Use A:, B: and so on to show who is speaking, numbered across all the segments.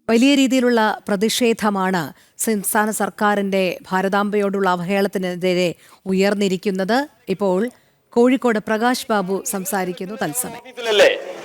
A: വലിയ രീതിയിലുള്ള പ്രതിഷേധമാണ് സംസ്ഥാന സർക്കാരിന്റെ ഭാരതാംബയോടുള്ള അവഹേളനത്തിനെതിരെ ഉയർന്നിരിക്കുന്നത്. ഇപ്പോൾ കോഴിക്കോട് പ്രകാശ് ബാബു സംസാരിക്കുന്നു തത്സമയം.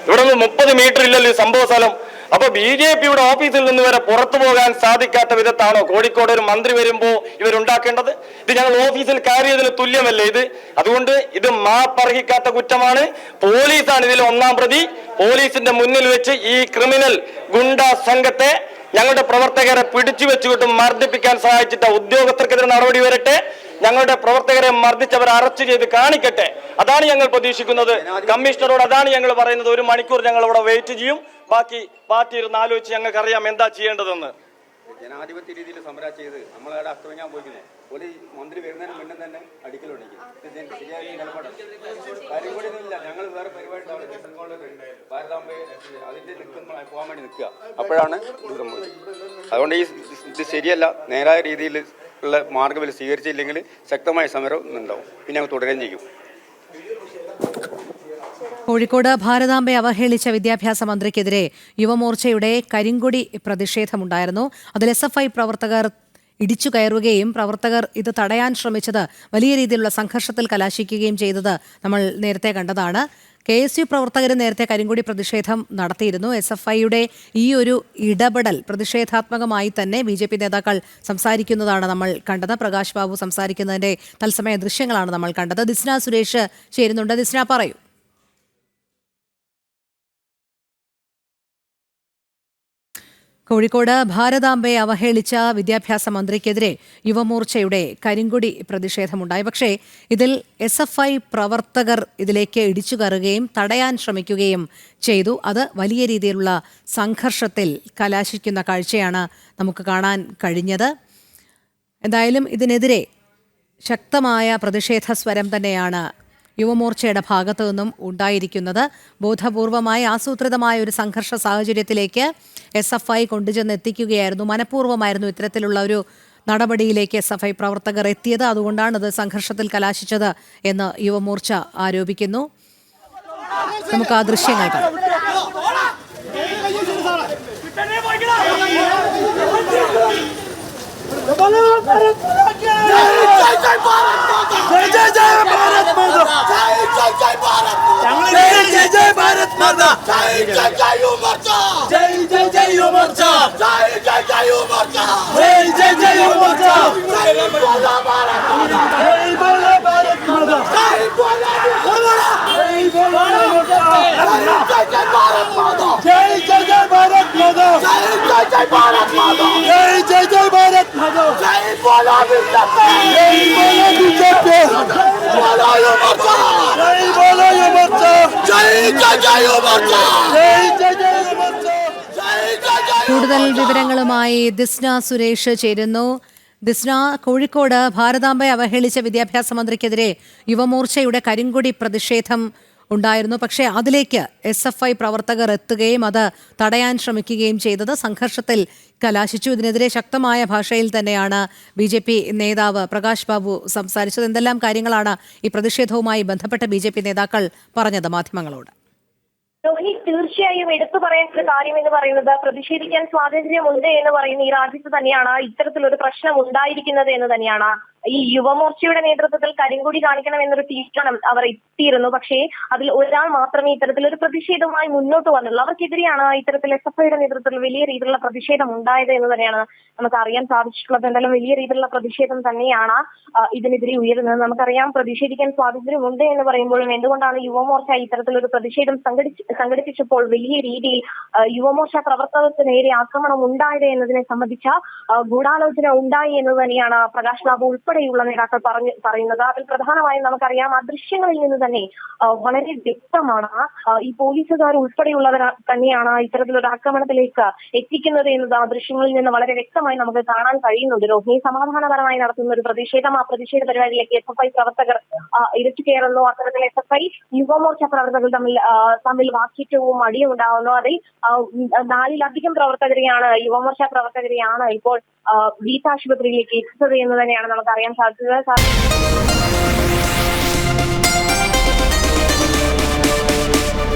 B: ഇവിടെ 30 മീറ്റർ ഇല്ലല്ലോ സംഭവ സ്ഥലം. അപ്പൊ ബിജെപിയുടെ ഓഫീസിൽ നിന്ന് വരെ പുറത്തു പോകാൻ സാധിക്കാത്ത വിധത്താണോ കോഴിക്കോട് ഒരു മന്ത്രി വരുമ്പോ ഇവരുണ്ടാക്കേണ്ടത്? ഇത് ഞങ്ങൾ ഓഫീസിൽ കാര്യത്തിന് തുല്യമല്ലേ ഇത്? അതുകൊണ്ട് ഇത് മാപ്പർഹിക്കാത്ത കുറ്റമാണ്. പോലീസാണ് ഇതിൽ ഒന്നാം പ്രതി. പോലീസിന്റെ മുന്നിൽ വെച്ച് ഈ ക്രിമിനൽ ഗുണ്ട സംഘത്തെ ഞങ്ങളുടെ പ്രവർത്തകരെ പിടിച്ചു വെച്ചുകൊണ്ട് മർദ്ദിപ്പിക്കാൻ സഹായിച്ചിട്ട ഉദ്യോഗസ്ഥർക്കെതിരെ നടപടി വരട്ടെ. ഞങ്ങളുടെ പ്രവർത്തകരെ മർദ്ദിച്ചവരെ അറസ്റ്റ് ചെയ്ത് കാണിക്കട്ടെ. അതാണ് ഞങ്ങൾ പ്രതീക്ഷിക്കുന്നത്. കമ്മീഷണറോട് അതാണ് ഞങ്ങൾ പറയുന്നത്. 1 മണിക്കൂർ ഞങ്ങൾ അവിടെ വെയിറ്റ് ചെയ്യും. ബാക്കി പാർട്ടി ഇരുന്ന് ആലോചിച്ച് ഞങ്ങൾക്ക് അറിയാം എന്താ ചെയ്യേണ്ടതെന്ന്.
C: ജനാധിപത്യ രീതിയിൽ സമരം ചെയ്ത് നമ്മളവിടെ ആക്രമിക്കാൻ പോയിക്കുന്നു. ഒരു മന്ത്രി വരുന്നതിന് മുന്നേ തന്നെ അടിക്കലുണ്ടെങ്കിൽ ശരിയായ കാര്യങ്ങളൊന്നുമില്ല. ഞങ്ങൾ വേറെ പരിപാടി ഭാരതാംബയെ അതിന്റെ പോകാൻ വേണ്ടി നിൽക്കുക. അപ്പോഴാണ് ഇത് സംഭവിച്ചത്. അതുകൊണ്ട് ഇത് ശരിയല്ല. നേരായ രീതിയിൽ ഉള്ള മാർഗ്ഗം സ്വീകരിച്ചില്ലെങ്കിൽ ശക്തമായ സമരം ഉണ്ടാവും. പിന്നെ ഞങ്ങൾ തുടരുകയും ചെയ്യും.
A: കോഴിക്കോട് ഭാരതാംബയെ അവഹേളിച്ച വിദ്യാഭ്യാസ മന്ത്രിക്കെതിരെ യുവമോർച്ചയുടെ കരിങ്കൊടി പ്രതിഷേധമുണ്ടായിരുന്നു. അതിൽ SFI പ്രവർത്തകർ ഇടിച്ചു കയറുകയും പ്രവർത്തകർ ഇത് തടയാൻ ശ്രമിച്ചത് വലിയ രീതിയിലുള്ള സംഘർഷത്തിൽ കലാശിക്കുകയും ചെയ്തത് നമ്മൾ നേരത്തെ കണ്ടതാണ്. KSU പ്രവർത്തകർ നേരത്തെ കരിങ്കൊടി പ്രതിഷേധം നടത്തിയിരുന്നു. SFIയുടെ ഈ ഒരു ഇടപെടൽ പ്രതിഷേധാത്മകമായി തന്നെ BJP നേതാക്കൾ സംസാരിക്കുന്നതാണ് നമ്മൾ കണ്ടത്. പ്രകാശ് ബാബു സംസാരിക്കുന്നതിന്റെ തത്സമയ ദൃശ്യങ്ങളാണ് നമ്മൾ കണ്ടത്. ദിസ്ന സുരേഷ് ചേരുന്നുണ്ട്. ദിസ്ന, പറയൂ. കോഴിക്കോട് ഭാരതാംബയെ അവഹേളിച്ച വിദ്യാഭ്യാസ മന്ത്രിക്കെതിരെ യുവമോർച്ചയുടെ കരിങ്കൊടി പ്രതിഷേധമുണ്ടായി. പക്ഷേ ഇതിൽ SFI പ്രവർത്തകർ ഇതിലേക്ക് ഇടിച്ചു കയറുകയും തടയാൻ ശ്രമിക്കുകയും ചെയ്തു. അത് വലിയ രീതിയിലുള്ള സംഘർഷത്തിൽ കലാശിക്കുന്ന കാഴ്ചയാണ് നമുക്ക് കാണാൻ കഴിഞ്ഞത്. എന്തായാലും ഇതിനെതിരെ ശക്തമായ പ്രതിഷേധ സ്വരം തന്നെയാണ് യുവമോർച്ചയുടെ ഭാഗത്തു നിന്നും ഉണ്ടായിരിക്കുന്നത്. ബോധപൂർവമായ ആസൂത്രിതമായ ഒരു സംഘർഷ സാഹചര്യത്തിലേക്ക് SFI കൊണ്ടുചെന്ന് എത്തിക്കുകയായിരുന്നു. മനഃപൂർവ്വമായിരുന്നു ഇത്തരത്തിലുള്ള ഒരു നടപടിയിലേക്ക് SFI പ്രവർത്തകർ എത്തിയത്. അതുകൊണ്ടാണ് ഇത് സംഘർഷത്തിൽ കലാശിച്ചത് എന്ന് യുവമോർച്ച ആരോപിക്കുന്നു. നമുക്ക് ആ ദൃശ്യങ്ങൾ കാണാം. കൂടുതൽ വിവരങ്ങളുമായി ദിസ്ന സുരേഷ് ചേരുന്നു. ദിസ്ന, കോഴിക്കോട് ഭാരതാംബയെ അവഹേളിച്ച വിദ്യാഭ്യാസ മന്ത്രിക്കെതിരെ യുവമോർച്ചയുടെ കരിങ്കൊടി പ്രതിഷേധം ഉണ്ടായിരുന്നു. പക്ഷേ അതിലേക്ക് SFI പ്രവർത്തകർ എത്തുകയും അത് തടയാൻ ശ്രമിക്കുകയും ചെയ്തത് സംഘർഷത്തിൽ കലാശിച്ചു. ഇതിനെതിരെ ശക്തമായ ഭാഷയിൽ തന്നെയാണ് BJP നേതാവ് പ്രകാശ് ബാബു സംസാരിച്ചത്. എന്തെല്ലാം കാര്യങ്ങളാണ് ഈ പ്രതിഷേധവുമായി ബന്ധപ്പെട്ട BJP നേതാക്കൾ പറഞ്ഞത് മാധ്യമങ്ങളോട്?
D: തീർച്ചയായും എടുത്തു പറയേണ്ട ഒരു കാര്യം എന്ന് പറയുന്നത്, പ്രതിഷേധിക്കാൻ സ്വാതന്ത്ര്യമുണ്ട് എന്ന് പറയുന്ന ഈ രാജ്യത്ത് തന്നെയാണ് ഇത്തരത്തിലൊരു പ്രശ്നം ഉണ്ടായിരിക്കുന്നത് എന്ന് തന്നെയാണ്. ഈ യുവമോർച്ചയുടെ നേതൃത്വത്തിൽ കരിങ്കൊടി കാണിക്കണം എന്നൊരു തീരുമാനം അവർ എത്തിയിരുന്നു. പക്ഷേ അതിൽ ഒരാൾ മാത്രമേ ഇത്തരത്തിലൊരു പ്രതിഷേധവുമായി മുന്നോട്ട് വന്നുള്ളൂ. അവർക്കെതിരെയാണ് ഇത്തരത്തിൽ SFIയുടെ നേതൃത്വത്തിൽ വലിയ രീതിയിലുള്ള പ്രതിഷേധം ഉണ്ടായത് എന്ന് തന്നെയാണ് നമുക്ക് അറിയാൻ സാധിച്ചിട്ടുള്ളത്. എന്തായാലും വലിയ രീതിയിലുള്ള പ്രതിഷേധം തന്നെയാണ് ഇതിനെതിരെ ഉയരുന്നത്. നമുക്കറിയാം, പ്രതിഷേധിക്കാൻ സ്വാതന്ത്ര്യമുണ്ട് എന്ന് പറയുമ്പോഴും എന്തുകൊണ്ടാണ് യുവമോർച്ച ഇത്തരത്തിലൊരു പ്രതിഷേധം സംഘടിപ്പിച്ചപ്പോൾ വലിയ രീതിയിൽ യുവമോർച്ച പ്രവർത്തകർക്ക് നേരെ ആക്രമണം ഉണ്ടായത് എന്നതിനെ സംബന്ധിച്ച ഗൂഢാലോചന ഉണ്ടായി എന്ന് തന്നെയാണ് പ്രകാശ് ബാബു ഉൾപ്പെടെയുള്ള നേതാക്കൾ പറയുന്നത്. അതിൽ പ്രധാനമായും നമുക്കറിയാം, ആ ദൃശ്യങ്ങളിൽ നിന്ന് തന്നെ വളരെ വ്യക്തമാണ് ഈ പോലീസുകാർ ഉൾപ്പെടെയുള്ളവർ തന്നെയാണ് ഇത്തരത്തിലൊരു ആക്രമണത്തിലേക്ക് എത്തിക്കുന്നത് എന്നത് ആ ദൃശ്യങ്ങളിൽ നിന്ന് വളരെ വ്യക്തമായി നമുക്ക് കാണാൻ കഴിയുന്നുണ്ട്. രോഹിണി സമാധാനപരമായി നടത്തുന്ന ഒരു പ്രതിഷേധം, ആ പ്രതിഷേധ പരിപാടിയിലേക്ക് SFI പ്രവർത്തകർ ഇരച്ചു കയറുന്നു. അത്തരത്തിൽ SFI യുവമോർച്ച പ്രവർത്തകർ തമ്മിൽ വാക്കേറ്റവും അടിയും ഉണ്ടാകുന്നു. അതിൽ 4-ലധികം പ്രവർത്തകരെയാണ്, യുവമോർച്ച പ്രവർത്തകരെയാണ് ഇപ്പോൾ വീട്ടാശുപത്രിയിലേക്ക് എത്തിച്ചത് എന്ന് തന്നെയാണ് നമുക്ക് അറിയാൻ സാധിച്ചത്.